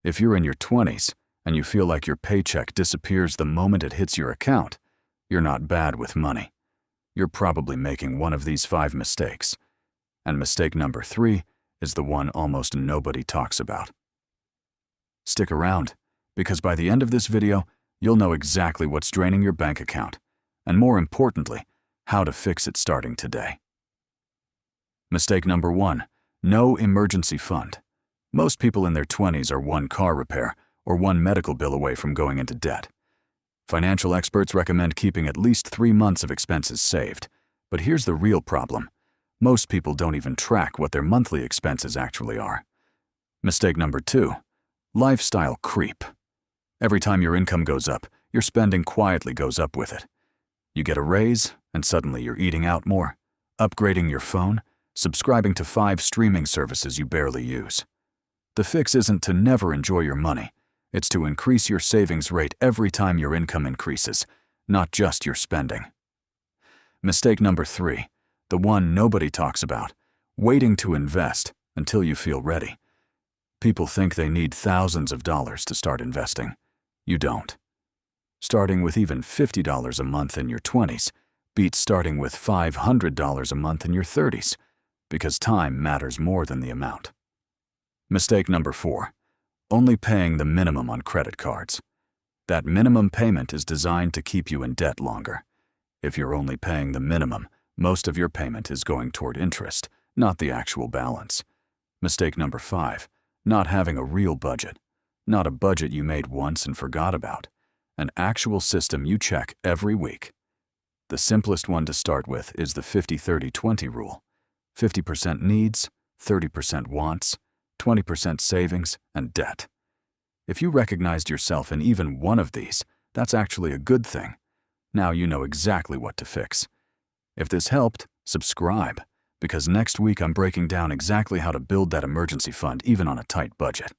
If you're in your 20s and you feel like your paycheck disappears the moment it hits your account, you're not bad with money. You're probably making one of these 5 mistakes. And mistake number 3 is the one almost nobody talks about. Stick around, because by the end of this video, you'll know exactly what's draining your bank account, and more importantly, how to fix it starting today. Mistake number 1, no emergency fund. Most people in their 20s are one car repair or one medical bill away from going into debt. Financial experts recommend keeping at least 3 months of expenses saved. But here's the real problem. Most people don't even track what their monthly expenses actually are. Mistake number 2, lifestyle creep. Every time your income goes up, your spending quietly goes up with it. You get a raise, and suddenly you're eating out more, upgrading your phone, subscribing to 5 streaming services you barely use. The fix isn't to never enjoy your money. It's to increase your savings rate every time your income increases, not just your spending. Mistake number 3, the one nobody talks about, waiting to invest until you feel ready. People think they need thousands of dollars to start investing. You don't. Starting with even $50 a month in your 20s beats starting with $500 a month in your 30s, because time matters more than the amount. Mistake number 4, only paying the minimum on credit cards. That minimum payment is designed to keep you in debt longer. If you're only paying the minimum, most of your payment is going toward interest, not the actual balance. Mistake number 5, not having a real budget. Not a budget you made once and forgot about. An actual system you check every week. The simplest one to start with is the 50-30-20 rule. 50% needs, 30% wants, 20% savings, and debt. If you recognized yourself in even one of these, that's actually a good thing. Now you know exactly what to fix. If this helped, subscribe, because next week I'm breaking down exactly how to build that emergency fund even on a tight budget.